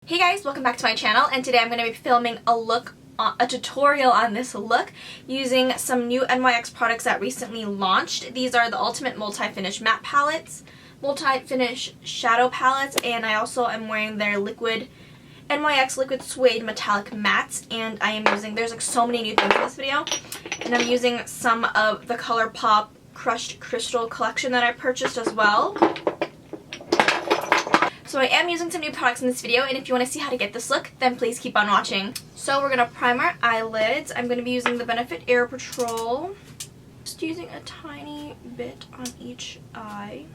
Hey guys, welcome back to my channel, and today I'm going to be filming a tutorial on this look using some new NYX products that recently launched. These are the Ultimate Multi-Finish Matte Palettes, Multi-Finish Shadow Palettes, and I also am wearing their NYX Liquid Suede Metallic Mattes, and I am using, there's like so many new things in this video, and I'm using some of the ColourPop Crushed Crystal collection that I purchased as well. So I am using some new products in this video, and if you want to see how to get this look, then please keep on watching. So we're going to prime our eyelids. I'm going to be using the Benefit Air Patrol. Just using a tiny bit on each eye.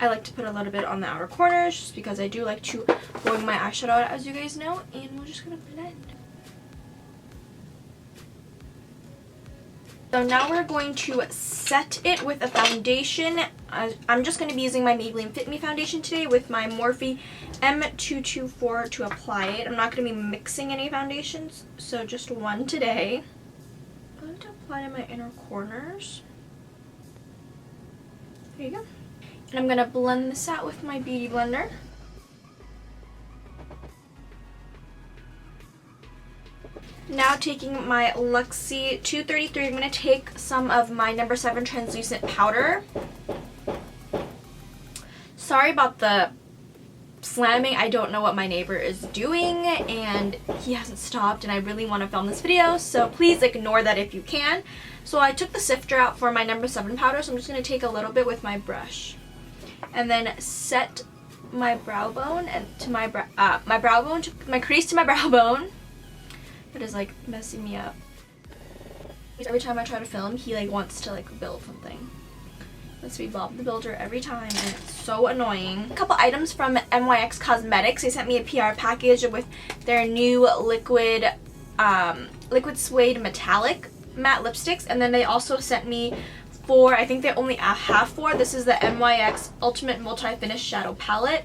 I like to put a little bit on the outer corners just because I do like to blend my eyeshadow out, as you guys know, and we're just going to blend. So now we're going to set it with a foundation. I'm just going to be using my Maybelline Fit Me foundation today with my Morphe M224 to apply it. I'm not going to be mixing any foundations, so just one today. I'm going to apply to my inner corners. There you go. And I'm going to blend this out with my Beauty Blender. Now taking my Luxie 233, I'm going to take some of my No. 7 translucent powder. Sorry about the slamming. I don't know what my neighbor is doing and he hasn't stopped, and I really want to film this video, so please ignore that if you can. So I took the sifter out for my No. 7 powder, so I'm just going to take a little bit with my brush and then set my brow bone and to my crease to my brow bone. It is like messing me up. Every time I try to film, he like wants to like build something. Let's be Bob the Builder every time, and it's so annoying. A couple items from NYX Cosmetics. They sent me a PR package with their new liquid suede metallic matte lipsticks, and then they also sent me four. I think they only have four. This is the NYX Ultimate Multi-Finish Shadow Palette.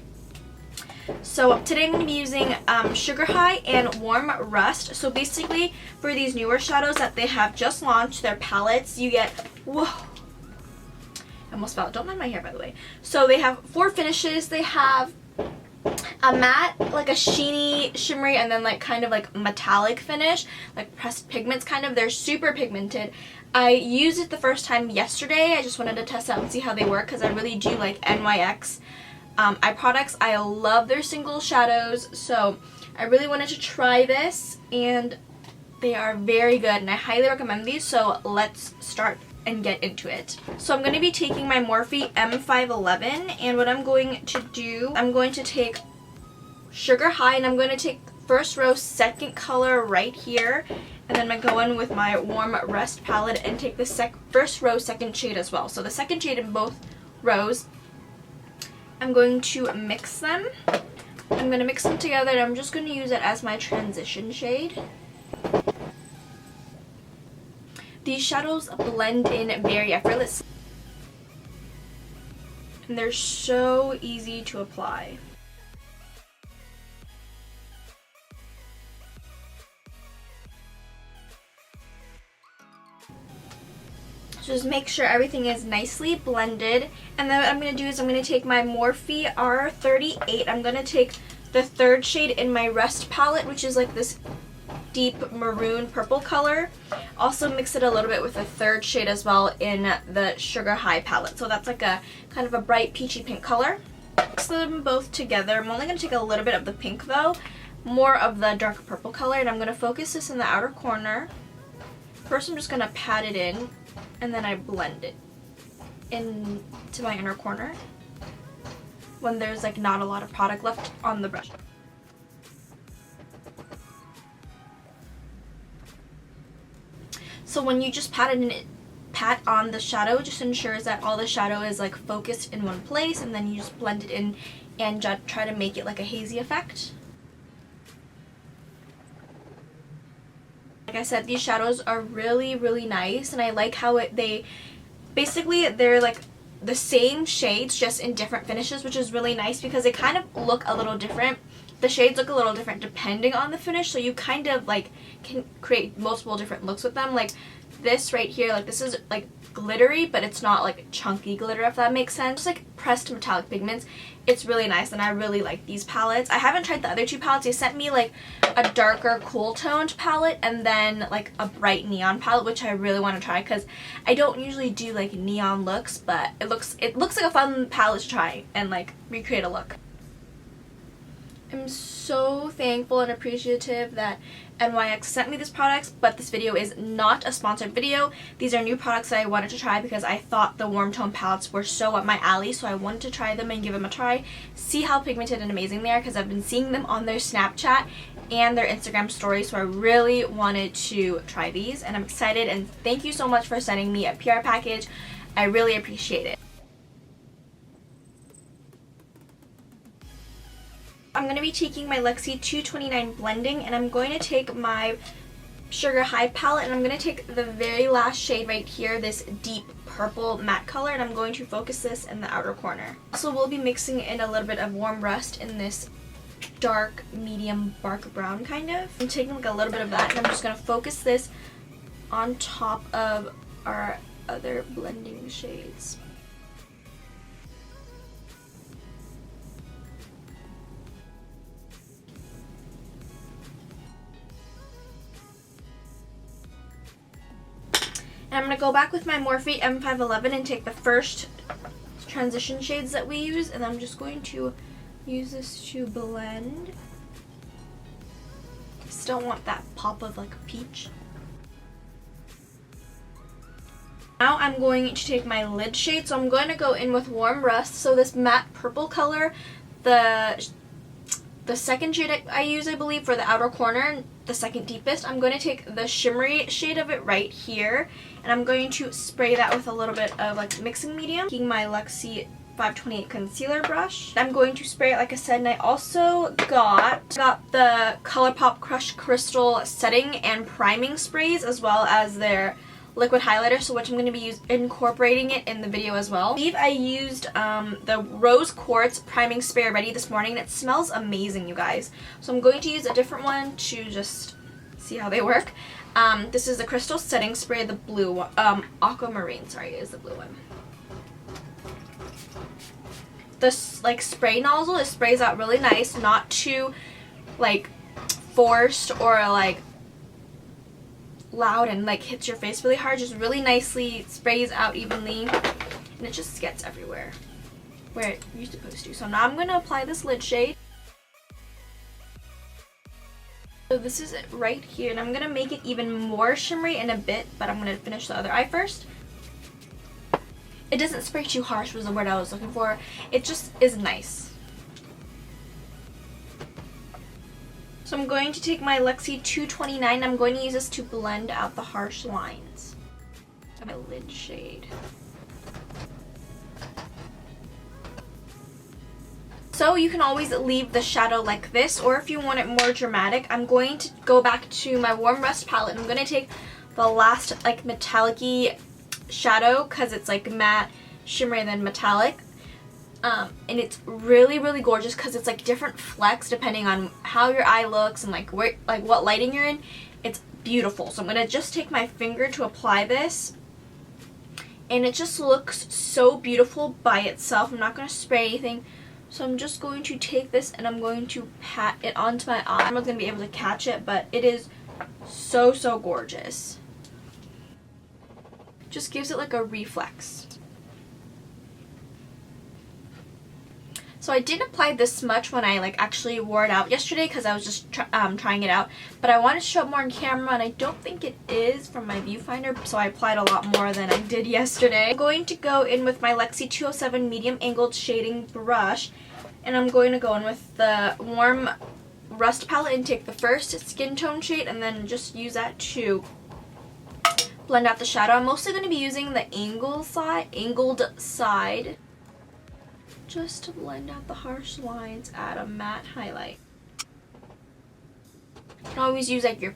So today I'm going to be using Sugar High and Warm Rust. So basically for these newer shadows that they have just launched, their palettes, you get, whoa, I almost fell. Don't mind my hair, by the way. So they have four finishes. They have a matte, like a sheeny, shimmery, and then like kind of like metallic finish, like pressed pigments kind of. They're super pigmented. I used it the first time yesterday. I just wanted to test out and see how they work because I really do like NYX eye products. I love their single shadows, so I really wanted to try this, and they are very good, and I highly recommend these. So let's start and get into it. So I'm going to be taking my Morphe M511, and what I'm going to do, I'm going to take Sugar High, and I'm going to take first row second color right here, and then I'm going to go in with my Warm Rust palette and take the first row second shade as well. So the second shade in both rows. I'm going to mix them. I'm going to mix them together, and I'm just going to use it as my transition shade. These shadows blend in very effortlessly, and they're so easy to apply. So just make sure everything is nicely blended. And then what I'm going to do is I'm going to take my Morphe R38. I'm going to take the third shade in my Rust palette, which is like this deep maroon purple color. Also mix it a little bit with the third shade as well in the Sugar High palette. So that's like a kind of a bright peachy pink color. Mix them both together. I'm only going to take a little bit of the pink though, more of the dark purple color, and I'm going to focus this in the outer corner. First I'm just going to pat it in, and then I blend it into my inner corner when there's like not a lot of product left on the brush. So when you just pat on the shadow, just ensures that all the shadow is like focused in one place, and then you just blend it in and try to make it like a hazy effect. Like I said, these shadows are really, really nice, and I like how they're like the same shades just in different finishes, which is really nice because they kind of look a little different. The shades look a little different depending on the finish, so you kind of like can create multiple different looks with them. Like this right here, like this is like glittery, but it's not like chunky glitter, if that makes sense. Just like pressed metallic pigments. It's really nice, and I really like these palettes. I haven't tried the other two palettes. They sent me like a darker cool toned palette and then like a bright neon palette, which I really want to try because I don't usually do like neon looks, but it looks like a fun palette to try and like recreate a look. I'm so thankful and appreciative that NYX sent me these products, but this video is not a sponsored video. These are new products that I wanted to try because I thought the warm tone palettes were so up my alley, so I wanted to try them and give them a try, see how pigmented and amazing they are, because I've been seeing them on their Snapchat and their Instagram stories, so I really wanted to try these, and I'm excited, and thank you so much for sending me a PR package. I really appreciate it. I'm going to be taking my Luxie 229 blending, and I'm going to take my Sugar High palette, and I'm going to take the very last shade right here, this deep purple matte color, and I'm going to focus this in the outer corner. Also, we'll be mixing in a little bit of Warm Rust in this dark medium bark brown kind of. I'm taking like a little bit of that, and I'm just going to focus this on top of our other blending shades. And I'm going to go back with my Morphe M511 and take the first transition shades that we use, and I'm just going to use this to blend. Still want that pop of like peach. Now I'm going to take my lid shade, so I'm going to go in with Warm Rust. So this matte purple color, the second shade I use, I believe, for the outer corner, the second deepest. I'm going to take the shimmery shade of it right here, and I'm going to spray that with a little bit of like mixing medium. Taking my Luxie 528 concealer brush, I'm going to spray it like I said, and I also got the ColourPop Crush Crystal setting and priming sprays, as well as their liquid highlighter, so which I'm going to be incorporating it in the video as well. I believe I used the Rose Quartz priming spray already this morning, and it smells amazing, you guys. So I'm going to use a different one to just see how they work. This is the Crystal Setting Spray, the blue one. Aquamarine, sorry, is the blue one. This like spray nozzle, it sprays out really nice, not too like forced or like loud and like hits your face really hard. Just really nicely sprays out evenly, and it just gets everywhere where you're supposed to. So now I'm going to apply this lid shade. So this is it right here, and I'm going to make it even more shimmery in a bit, but I'm going to finish the other eye first. It doesn't spray too harsh was the word I was looking for. It just is nice. So I'm going to take my Luxie 229. I'm going to use this to blend out the harsh lines. My lid shade. So you can always leave the shadow like this, or if you want it more dramatic, I'm going to go back to my Warm Rust palette. I'm going to take the last like metallic-y shadow, because it's like matte, shimmery, and then metallic. And it's really, really gorgeous because it's like different flecks depending on how your eye looks and like where, like what lighting you're in. It's beautiful. So I'm going to just take my finger to apply this, and it just looks so beautiful by itself. I'm not going to spray anything. So I'm just going to take this and I'm going to pat it onto my eye. I'm not going to be able to catch it, but it is so, so gorgeous. Just gives it like a reflex. So I didn't apply this much when I like actually wore it out yesterday because I was just trying it out, but I wanted to show up more on camera, and I don't think it is from my viewfinder, so I applied a lot more than I did yesterday. I'm going to go in with my Luxie 207 medium angled shading brush, and I'm going to go in with the Warm Rust palette and take the first skin tone shade and then just use that to blend out the shadow. I'm mostly going to be using the angled side just to blend out the harsh lines, add a matte highlight. You can always use like your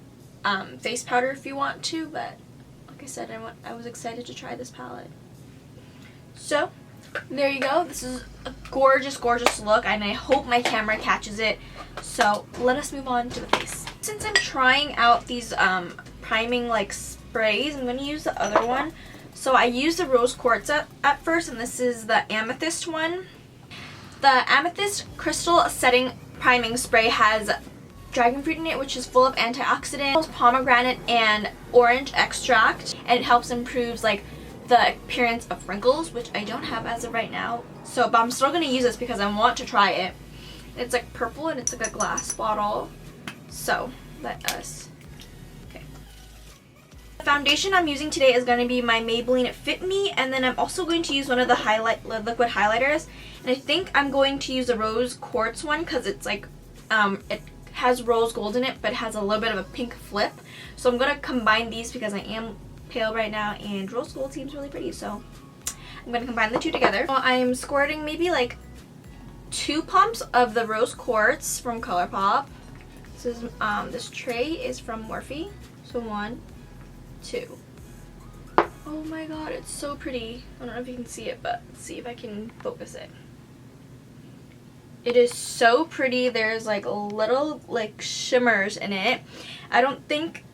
face powder if you want to, but like I said, I was excited to try this palette. So there you go. This is a gorgeous, gorgeous look, and I hope my camera catches it. So let us move on to the face. Since I'm trying out these priming like sprays. I'm going to use the other one. So I used the Rose Quartz at first, and this is the Amethyst one. The Amethyst Crystal Setting Priming Spray has dragon fruit in it, which is full of antioxidants, pomegranate, and orange extract, and it helps improve like the appearance of wrinkles, which I don't have as of right now. So, but I'm still going to use this because I want to try it. It's like purple and it's like a glass bottle. So let us. Okay. The foundation I'm using today is going to be my Maybelline Fit Me, and then I'm also going to use one of the liquid highlighters. And I think I'm going to use the Rose Quartz one because it's like it has rose gold in it, but it has a little bit of a pink flip. So I'm going to combine these because I am pale right now and rose gold seems really pretty, so I'm going to combine the two together. So I'm squirting maybe like 2 pumps of the Rose Quartz from ColourPop. This is this tray is from Morphe. So 1, 2. Oh my god, it's so pretty. I don't know if you can see it, but let's see if I can focus it. It is so pretty. There's like little like shimmers in it. I don't think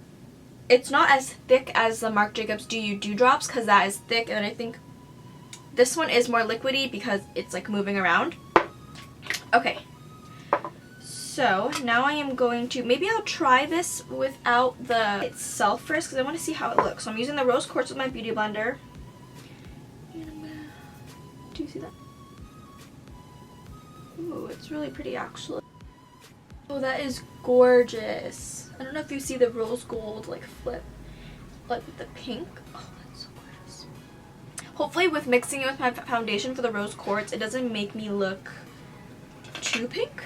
it's not as thick as the Marc Jacobs Do You Dewdrops because that is thick, and I think this one is more liquidy because it's like moving around. Okay, so now I am going to, maybe I'll try this without the itself first because I want to see how it looks. So I'm using the Rose Quartz with my Beauty Blender. And I'm gonna, do you see that? Ooh, it's really pretty actually. Oh, that is gorgeous. I don't know if you see the rose gold like flip, like with the pink. Oh, that's so gorgeous. Hopefully with mixing it with my foundation for the Rose Quartz, it doesn't make me look too pink.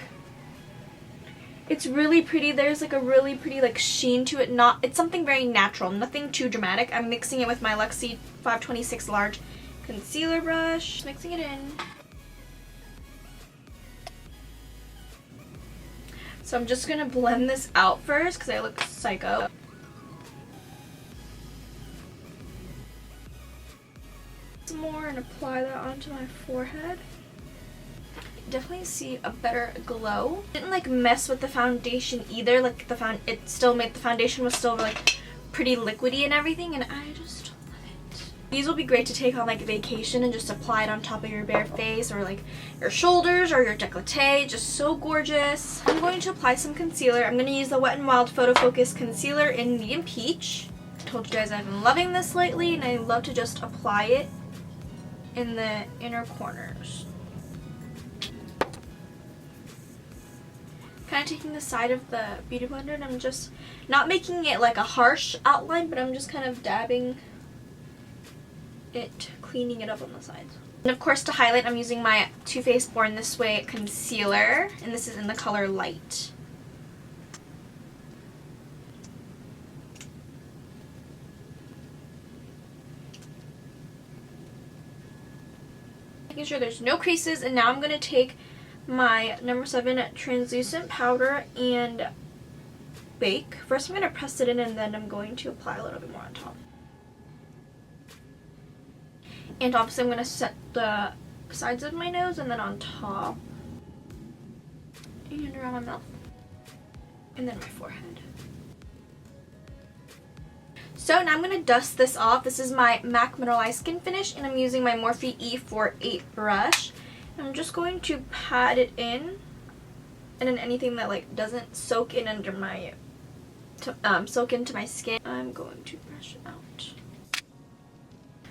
It's really pretty. There's like a really pretty like sheen to it. It's something very natural, nothing too dramatic. I'm mixing it with my Luxie 526 large concealer brush, mixing it in. So I'm just gonna blend this out first because I look psycho. Some more and apply that onto my forehead. Definitely see a better glow. Didn't like mess with the foundation either. Like it still made the foundation was still like pretty liquidy and everything, and I just love it. These will be great to take on like a vacation and just apply it on top of your bare face or like your shoulders or your décolleté. Just so gorgeous. I'm going to apply some concealer. I'm going to use the Wet n Wild PhotoFocus concealer in medium peach. I told you guys I've been loving this lately, and I love to just apply it in the inner corners. Kind of taking the side of the Beauty Blender, and I'm just not making it like a harsh outline, but I'm just kind of dabbing it, cleaning it up on the sides. And of course to highlight, I'm using my Too Faced Born This Way concealer, and this is in the color Light. Making sure there's no creases, and now I'm going to take my number 7 translucent powder and bake. First I'm going to press it in, and then I'm going to apply a little bit more on top. And obviously I'm going to set the sides of my nose and then on top and around my mouth and then my forehead. So now I'm going to dust this off. This is my MAC Mineralize Skinfinish, and I'm using my Morphe E48 brush. I'm just going to pat it in, and then anything that like doesn't soak in under my soak into my skin, I'm going to brush it out.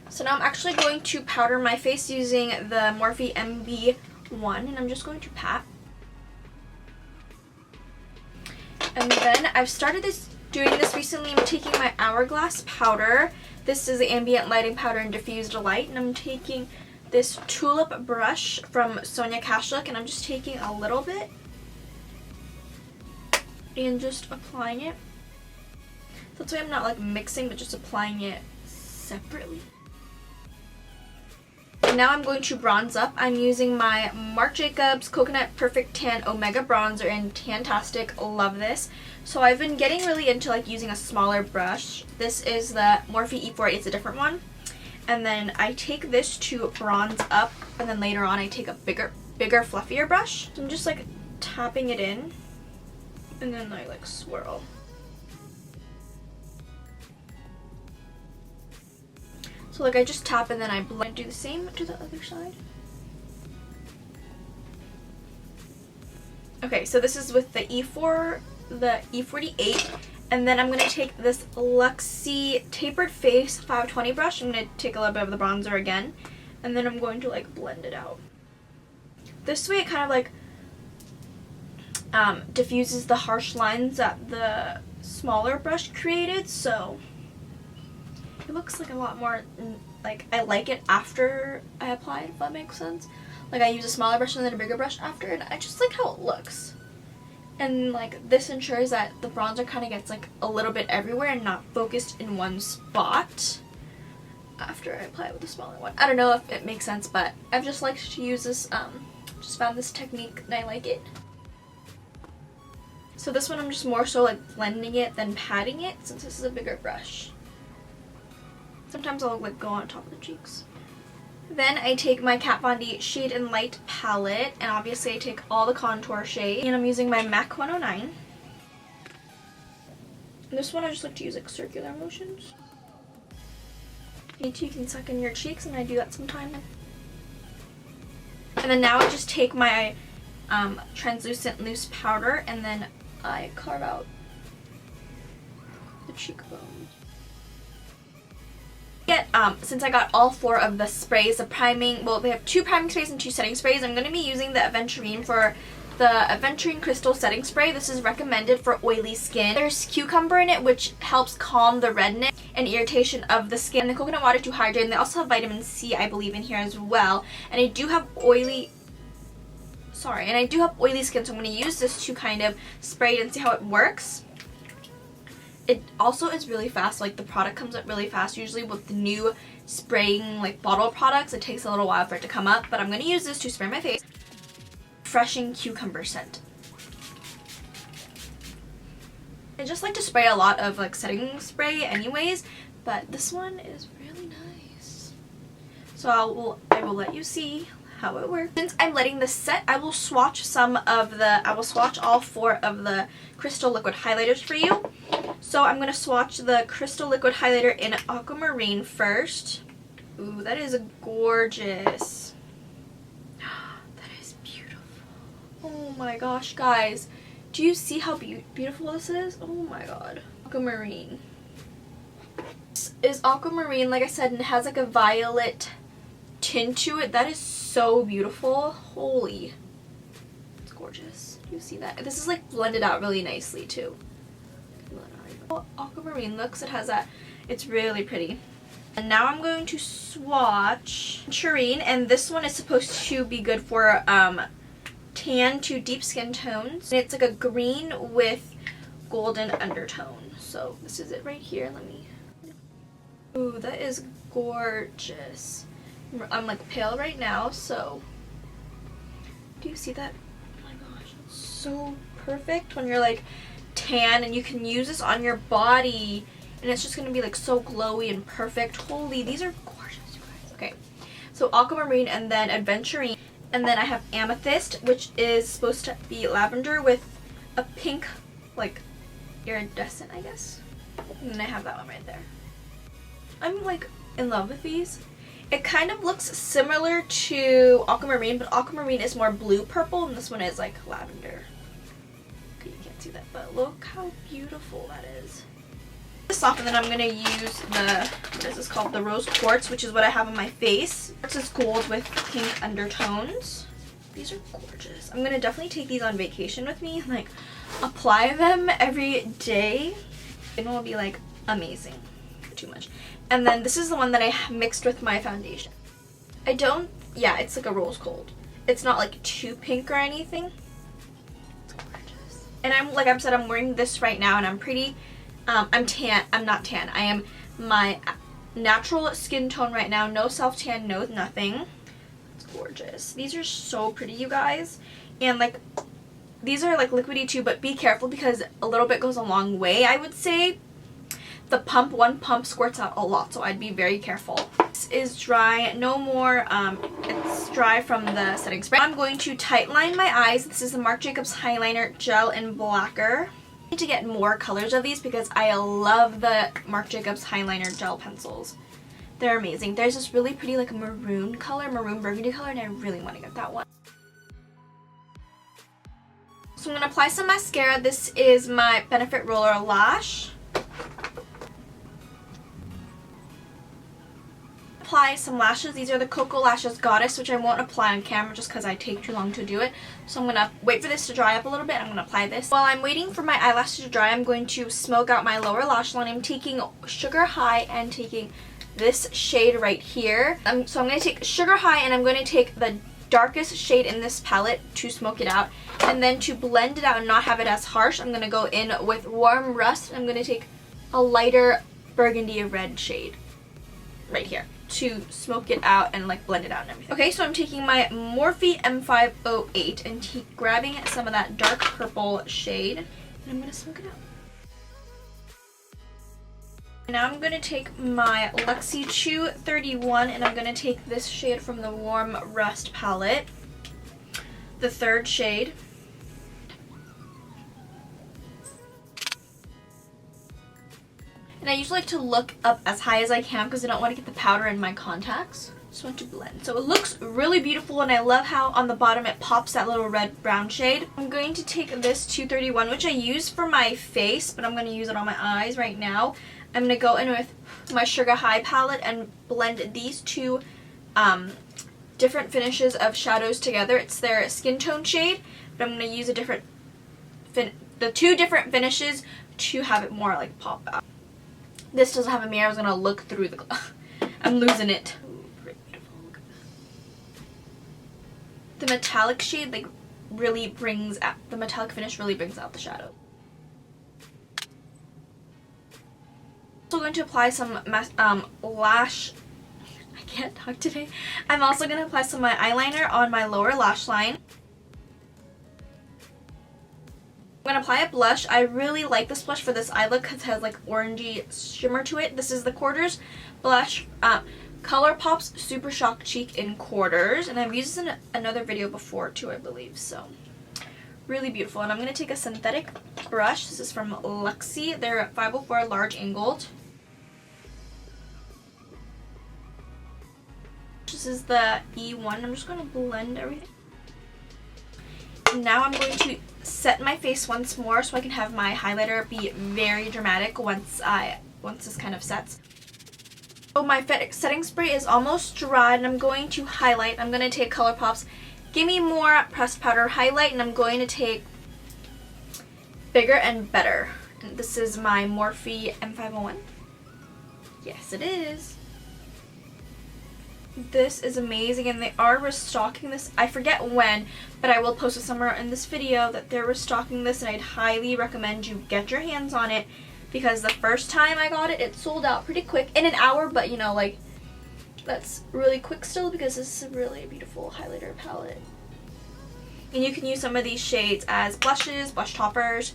So now I'm actually going to powder my face using the Morphe MB1, and I'm just going to pat. And then I've started doing this recently. I'm taking my Hourglass powder. This is the Ambient Lighting Powder in Diffused Light, and I'm taking this tulip brush from Sonia Kashuk, and I'm just taking a little bit and just applying it. So that's why I'm not like mixing, but just applying it separately. And now I'm going to bronze up. I'm using my Marc Jacobs Coconut Perfect Tan Omega Bronzer in TanTastic. Love this. So I've been getting really into like using a smaller brush. This is the Morphe E48. It's a different one. And then I take this to bronze up, and then later on I take a bigger, fluffier brush. So I'm just like tapping it in, and then I like swirl. So like I just tap and then I blend. Do the same to the other side. Okay, so this is with the E48, and then I'm going to take this Luxie Tapered Face 520 brush. I'm going to take a little bit of the bronzer again, and then I'm going to like blend it out. This way it kind of like diffuses the harsh lines that the smaller brush created, so it looks like a lot more, like I like it after I apply it, if that makes sense. Like I use a smaller brush and then a bigger brush after, and I just like how it looks. And like this ensures that the bronzer kind of gets like a little bit everywhere and not focused in one spot after I apply it with the smaller one. I don't know if it makes sense, but I've just liked to use this, just found this technique and I like it. So this one I'm just more so like blending it than patting it, since this is a bigger brush. Sometimes I'll like go on top of the cheeks. Then I take my Kat Von D Shade and Light palette, and obviously I take all the contour shade, and I'm using my MAC 109. And this one I just like to use like circular motions. You can suck in your cheeks, and I do that sometimes. And then now I just take my translucent loose powder, and then I carve out the cheekbones. Since I got all 4 of the sprays, the priming, well, they have 2 priming sprays and 2 setting sprays. I'm going to be using the Aventurine for the Aventurine Crystal Setting Spray. This is recommended for oily skin. There's cucumber in it, which helps calm the redness and irritation of the skin. And the coconut water to hydrate, and they also have vitamin C, I believe, in here as well. And I do have oily skin, so I'm going to use this to kind of spray it and see how it works. It also is really fast, like the product comes up really fast. Usually with the new spraying like bottle products, it takes a little while for it to come up, but I'm going to use this to spray my face. Refreshing cucumber scent. I just like to spray a lot of like setting spray anyways, but this one is really nice. So I will let you see how it works. Since I'm letting this set, I will swatch all 4 of the Crystal Liquid Highlighters for you. So I'm going to swatch the Crystal Liquid Highlighter in Aquamarine first. Ooh, that is gorgeous. That is beautiful. Oh my gosh, guys. Do you see how beautiful this is? Oh my god. Aquamarine. This is Aquamarine, like I said, and it has like a violet tint to it. That is so beautiful. Holy. It's gorgeous. Do you see that? This is like blended out really nicely too. Aquamarine looks, it has that, it's really pretty. And now I'm going to swatch Aventurine, and this one is supposed to be good for tan to deep skin tones. And it's like a green with golden undertone. So this is it right here. Let me, ooh, that is gorgeous. I'm like pale right now, so do you see that? Oh my gosh, it's so perfect when you're like tan, and you can use this on your body and it's just gonna be like so glowy and perfect. Holy, these are gorgeous, you guys. Okay, so Aquamarine, and then Aventurine, and then I have Amethyst, which is supposed to be lavender with a pink like iridescent, I guess. And then I have that one right there. I'm like in love with these. It kind of looks similar to Aquamarine, but Aquamarine is more blue purple and this one is like lavender. Okay, you can't see that, but look how beautiful that is. This off, and then I'm going to use the, what is this called? The Rose Quartz, which is what I have on my face. This is gold with pink undertones. These are gorgeous. I'm going to definitely take these on vacation with me and like apply them every day. It will be like amazing. Too much. And then this is the one that I mixed with my foundation. Yeah, it's like a rose gold. It's not like too pink or anything. It's gorgeous. And I'm said, I'm wearing this right now, and I'm pretty, I'm tan. I'm not tan. I am my natural skin tone right now. No self-tan, no nothing. It's gorgeous. These are so pretty, you guys. And like, these are like liquidy too, but be careful because a little bit goes a long way, I would say. The one pump squirts out a lot, so I'd be very careful. This is dry, no more, it's dry from the setting spray. I'm going to tight line my eyes. This is the Marc Jacobs Highliner Gel in Blacker. I need to get more colors of these because I love the Marc Jacobs Highliner Gel pencils. They're amazing. There's this really pretty like maroon color, maroon burgundy color, and I really want to get that one. So I'm going to apply some mascara. This is my Benefit Roller Lash. Apply some lashes. These are the Cocoa Lashes Goddess, which I won't apply on camera just because I take too long to do it. So I'm going to wait for this to dry up a little bit. I'm going to apply this. While I'm waiting for my eyelashes to dry, I'm going to smoke out my lower lash line. I'm taking Sugar High and taking this shade right here. So I'm going to take Sugar High and I'm going to take the darkest shade in this palette to smoke it out. And then to blend it out and not have it as harsh, I'm going to go in with Warm Rust. I'm going to take a lighter burgundy red shade right here to smoke it out and like blend it out and everything. Okay, so I'm taking my Morphe M508 and grabbing some of that dark purple shade, and I'm going to smoke it out. Now I'm going to take my Luxie 231 and I'm going to take this shade from the Warm Rust palette, the third shade. And I usually like to look up as high as I can because I don't want to get the powder in my contacts. Just want to blend. So it looks really beautiful and I love how on the bottom it pops that little red brown shade. I'm going to take this 231, which I use for my face, but I'm going to use it on my eyes right now. I'm going to go in with my Sugar High palette and blend these two different finishes of shadows together. It's their skin tone shade, but I'm going to use the two different finishes to have it more like pop out. This doesn't have a mirror. I was going to look through the I'm losing it. Ooh, pretty beautiful. Look at this. The metallic shade like really brings out, the metallic finish really brings out the shadow. I'm also going to apply some lash, I can't talk today. I'm also going to apply some of my eyeliner on my lower lash line. I'm going to apply a blush. I really like this blush for this eye look because it has like orangey shimmer to it. This is the Quarters blush, ColourPop's Super Shock Cheek in Quarters, and I've used this in another video before too, I believe, so really beautiful. And I'm going to take a synthetic brush. This is from Luxie. They're 504 large angled. This is the E1. I'm just going to blend everything. Now I'm going to set my face once more so I can have my highlighter be very dramatic once this kind of sets. So my setting spray is almost dry and I'm going to highlight. I'm going to take ColourPop's Gimme More Pressed Powder Highlight and I'm going to take Bigger and Better. And this is my Morphe M501. Yes, it is. This is amazing and they are restocking this. I forget when, but I will post it somewhere in this video that they're restocking this and I'd highly recommend you get your hands on it because the first time I got it, it sold out pretty quick in an hour, but you know, like that's really quick still because this is a really beautiful highlighter palette. And you can use some of these shades as blushes, blush toppers.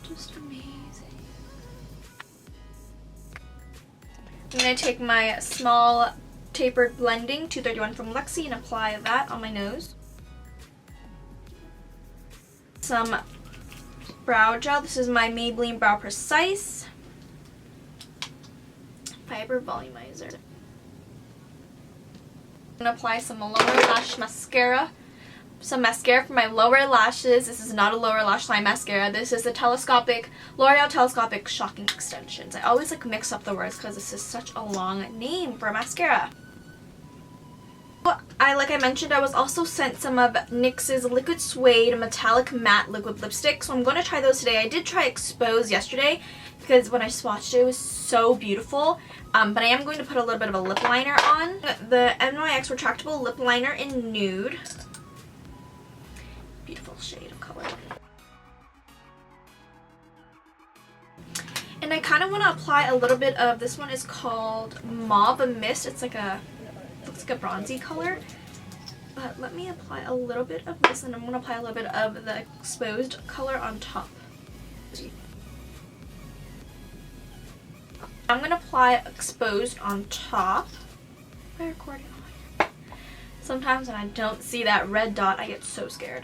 Just amazing. I'm going to take my small tapered blending 231 from Luxie and apply that on my nose. Some brow gel. This is my Maybelline Brow Precise Fiber Volumizer. I'm going to apply some lower lash mascara. Some mascara for my lower lashes. This is not a lower lash line mascara. This is the L'Oreal Telescopic Shocking Extensions. I always like mix up the words because this is such a long name for mascara. Like I mentioned, I was also sent some of NYX's Liquid Suede Metallic Matte Liquid Lipstick. So I'm going to try those today. I did try Expose yesterday because when I swatched it, it was so beautiful. But I am going to put a little bit of a lip liner on. The NYX Retractable Lip Liner in Nude. Beautiful shade of color. And I kind of want to apply a little bit of, this one is called Mauve Mist. It's like looks like a bronzy color. But let me apply a little bit of this and I'm going to apply a little bit of the Exposed color on top. I'm going to apply Exposed on top. Am I recording? Sometimes when I don't see that red dot, I get so scared.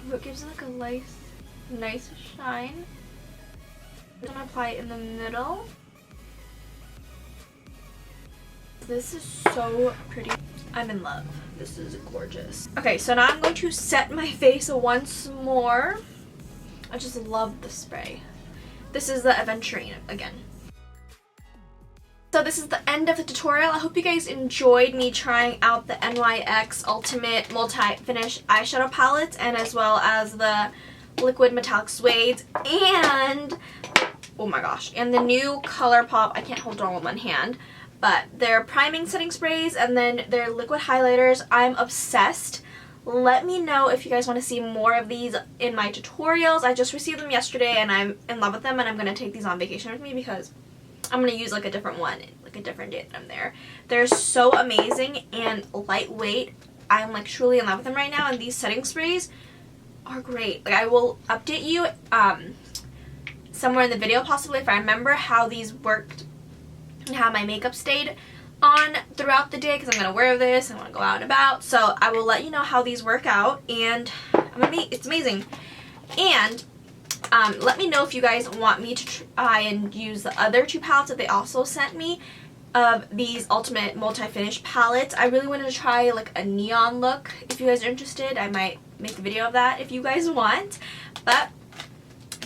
But it gives it like a nice shine. I'm gonna apply it in the middle. This is so pretty. I'm in love. This is gorgeous. Okay, so now I'm going to set my face once more. I just love the spray. This is the Aventurine again. So this is the end of the tutorial. I hope you guys enjoyed me trying out the NYX Ultimate Multi-Finish Eyeshadow Palettes and as well as the Liquid Metallic Suede and, oh my gosh, and the new ColourPop, I can't hold it all in one hand, but their priming setting sprays and then their liquid highlighters. I'm obsessed. Let me know if you guys want to see more of these in my tutorials. I just received them yesterday and I'm in love with them, and I'm going to take these on vacation with me because I'm going to use like a different one, like a different day that I'm there. They're so amazing and lightweight. I'm like truly in love with them right now, and these setting sprays are great. Like I will update you somewhere in the video possibly if I remember how these worked and how my makeup stayed on throughout the day, because I'm going to wear this, I want to go out and about, so I will let you know how these work out, and it's amazing. And let me know if you guys want me to try and use the other two palettes that they also sent me of these Ultimate Multi-Finish palettes. I really wanted to try like a neon look. If you guys are interested, I might make a video of that if you guys want, but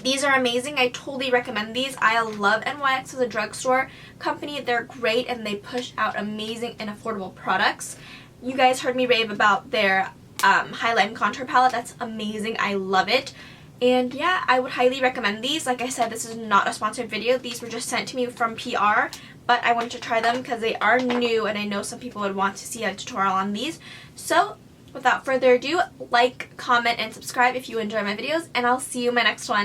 these are amazing. I totally recommend these. I love NYX as a drugstore company. They're great and they push out amazing and affordable products. You guys heard me rave about their highlight and contour palette. That's amazing. I love it. And yeah, I would highly recommend these. Like I said, this is not a sponsored video. These were just sent to me from PR, but I wanted to try them because they are new and I know some people would want to see a tutorial on these. So without further ado, like, comment, and subscribe if you enjoy my videos, and I'll see you in my next one.